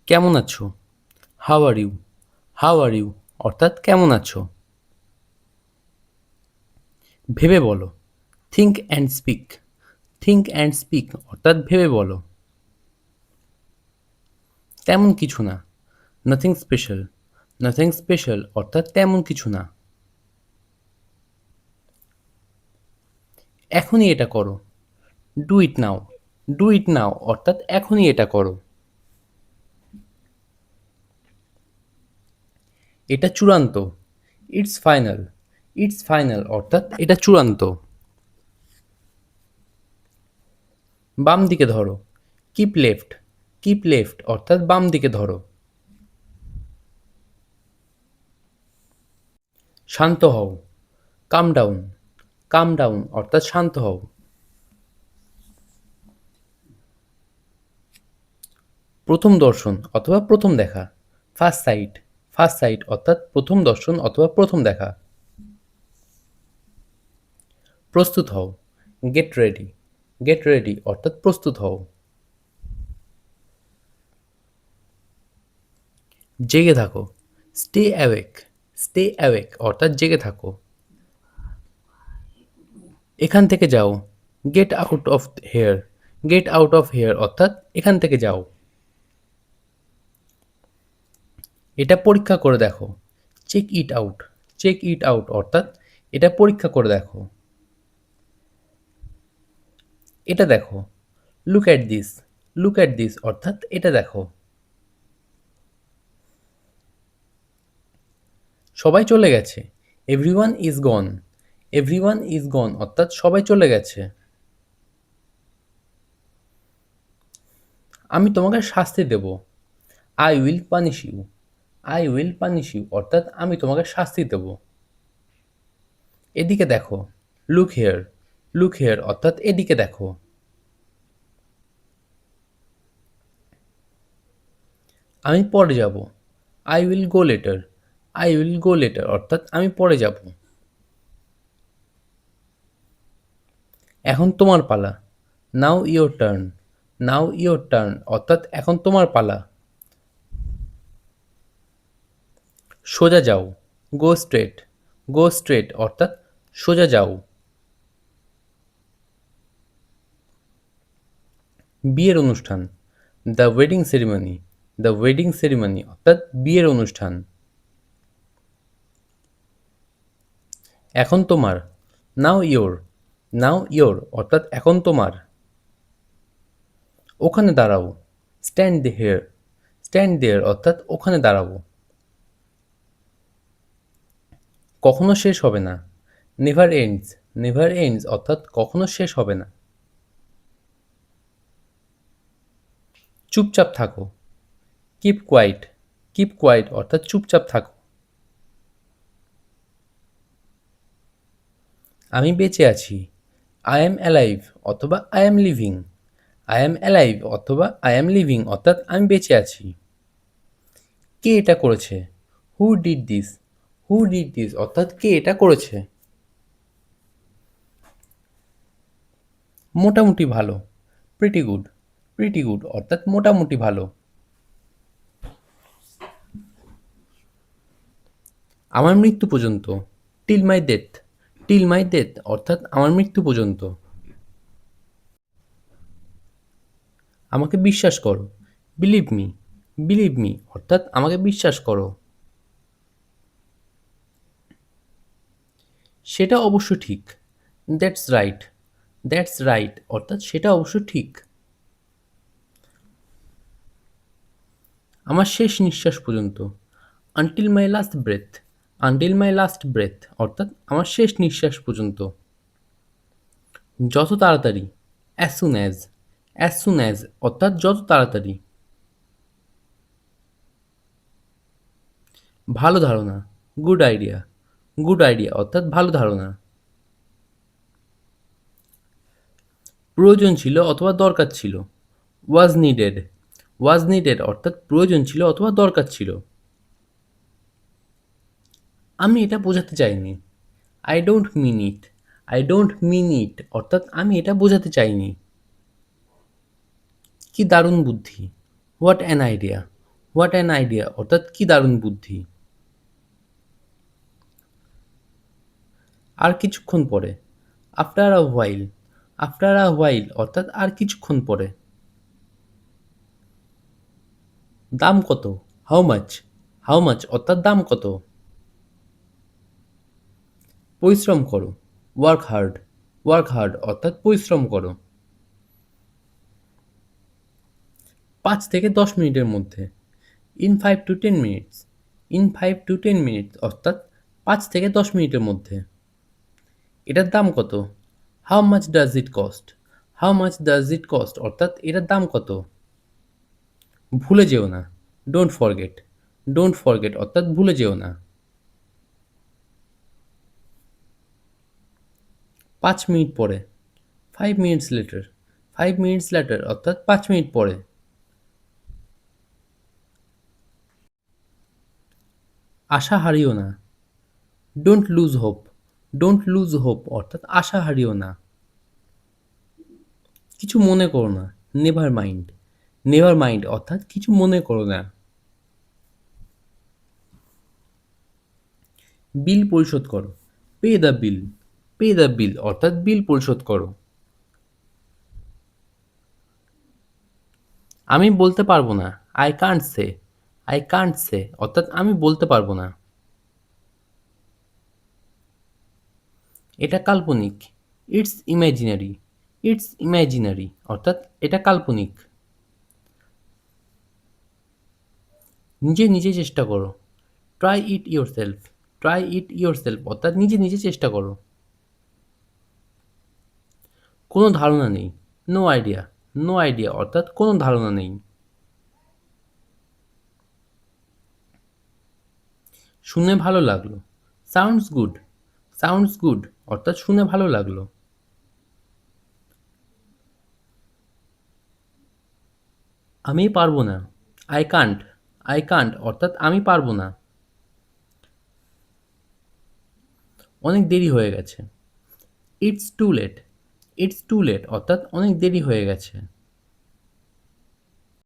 কেমন আছো? How are you? How are you অর্থাৎ কেমন আছো? ভেবে বলো। Think and speak. Think and speak অর্থাৎ ভেবে বলো। তেমন কিছু না। Nothing special. নাথিং স্পেশাল অর্থাৎ তেমন কিছু না। এখনই এটা করো। Do it now. Do it নাও অর্থাৎ এখনই এটা করো। এটা চূড়ান্ত। It's final. ইটস ফাইনাল অর্থাৎ এটা চূড়ান্ত। বাম দিকে ধরো। Keep left. কিপ লেফট অর্থাৎ বাম দিকে ধরো। শান্ত হও। কাম ডাউন। কাম ডাউন অর্থাৎ শান্ত হও। প্রথম দর্শন অথবা প্রথম দেখা। First sight. ফার্স্ট সাইট অর্থাৎ প্রথম দর্শন অথবা প্রথম দেখা। প্রস্তুত হও। Get ready. গেট রেডি অর্থাৎ প্রস্তুত হও। জেগে থাকো। Stay awake. স্টে অ্যাওয়েক অর্থাৎ জেগে থাকো। এখান থেকে যাও। Get out of here. Get out of here অর্থাৎ এখান থেকে যাও। এটা পরীক্ষা করে দেখো। Check it out. Check it out অর্থাৎ এটা পরীক্ষা করে দেখো। এটা দেখো। Look at this. Look at this অর্থাৎ এটা দেখো। সবাই চলে গেছে। Everyone is gone. Everyone is gone অর্থাৎ সবাই চলে গেছে। আমি তোমাকে শাস্তি দেব। I will punish you. I will punish you অর্থাৎ আমি তোমাকে শাস্তি দেব। এদিকে দেখো। Look hair. লুক হেয়ার অর্থাৎ এদিকে দেখো। আমি পরে যাব। I will go later. I will go later অর্থাৎ আমি পরে যাব। এখন তোমার পালা। Now your turn. Now your turn অর্থাৎ এখন তোমার পালা। সোজা যাও। Go straight. গো স্ট্রেট অর্থাৎ সোজা যাও। বিয়ের অনুষ্ঠান। The wedding ceremony. The wedding ceremony অর্থাৎ বিয়ের অনুষ্ঠান। এখন তোমার। নাও ইয়োর। নাও ইয়োর অর্থাৎ এখন তোমার। ওখানে দাঁড়াও। Stand hair. স্ট্যান্ড দেয়ার অর্থাৎ ওখানে দাঁড়াবো। কখনো শেষ হবে না। Never ends. নেভার এন্ডস অর্থাৎ কখনো শেষ হবে না। চুপচাপ থাকো। Keep quiet. কিপ কোয়াইট অর্থাৎ চুপচাপ থাকো। আমি বেঁচে আছি। আই এম অ্যালাইভ অথবা I am living. I am alive অথবা আই এম লিভিং অর্থাৎ আমি বেঁচে আছি। কে এটা করেছে? Who did this. Who did this অর্থাৎ কে এটা করেছে। মোটামুটি ভালো। Pretty good. প্রিটি গুড অর্থাৎ মোটামুটি ভালো। আমার মৃত্যু পর্যন্ত। Till my death. Till my death অর্থাৎ আমার মৃত্যু পর্যন্ত। আমাকে বিশ্বাস করো। Believe me. বিলিভ মি অর্থাৎ আমাকে বিশ্বাস করো। সেটা অবশ্য ঠিক। That's right. দ্যাটস রাইট অর্থাৎ সেটা অবশ্য ঠিক। আমার শেষ নিঃশ্বাস পর্যন্ত। আনটিল মাই লাস্ট ব্রেথ। আনটিল মাই লাস্ট ব্রেথ অর্থাৎ আমার শেষ নিঃশ্বাস পর্যন্ত। যত তাড়াতাড়ি। As soon as. As soon as অর্থাৎ যত তাড়াতাড়ি। ভালো ধারণা। Good idea. গুড আইডিয়া অর্থাৎ ভালো ধারণা। প্রয়োজন ছিল অথবা দরকার ছিল। ওয়াজ নিডেড। ওয়াজ নিডেড অর্থাৎ প্রয়োজন ছিল অথবা দরকার ছিল। আমি এটা বোঝাতে চাইনি। I don't mean it. I don't mean it অর্থাৎ আমি এটা বোঝাতে চাইনি। কি দারুণ বুদ্ধি। What an idea. What an idea অর্থাৎ কি দারুণ বুদ্ধি। আর কিছুক্ষণ পরে, after a while, after a while অর্থাৎ আর কিছুক্ষণ পরে। দাম কত, হাউ মাচ, হাউ মাচ অর্থাৎ দাম কত। পরিশ্রম করো, ওয়ার্ক হার্ড, ওয়ার্ক হার্ড অর্থাৎ পরিশ্রম করো। 5 থেকে 10 মিনিটের মধ্যে, in 5 to 10 minutes, in 5 to 10 minutes অর্থাৎ 5 থেকে 10 মিনিটের মধ্যে। এটার দাম কত, how much does it cost, how much does it cost অর্থাৎ এটার দাম কত। ভুলে যেও না, ডোন্ট ফরগেট, ডোন্ট ফরগেট অর্থাৎ ভুলে যেও না। 5 মিনিট পরে, 5 মিনিটস লেটার, 5 মিনিটস লেটার অর্থাৎ 5 মিনিট পরে। আশা হারিও না, don't lose hope, don't lose hope অর্থাৎ আশা হারিও না। কিছু মনে করো না, নেভার মাইন্ড, নেভার মাইন্ড অর্থাৎ কিছু মনে করো না। বিল পরিশোধ করো, pay the bill, pay the বিল অর্থাৎ বিল পরিশোধ করো। আমি বলতে পারবো না, I can't say, I can't say অর্থাৎ আমি বলতে পারবো না। এটা কাল্পনিক, ইটস ইমাজিনারি, ইটস ইমাজিনারি অর্থাৎ এটা কাল্পনিক। নিজে নিজে চেষ্টা করো, try it your self, try it your self অর্থাৎ নিজে নিজে চেষ্টা করো। কোনো ধারণা নেই, নো আইডিয়া, নো আইডিয়া অর্থাৎ কোনো ধারণা নেই। শুনে ভালো লাগলো, সাউন্ডস গুড, সাউন্ডস গুড অর্থাৎ শুনে ভালো লাগলো। আমি পারবো না, আই কান্ট, আই কান্ট অর্থাৎ আমি পারবো না। অনেক দেরি হয়ে গেছে, it's too late, it's too late অর্থাৎ অনেক দেরি হয়ে গেছে।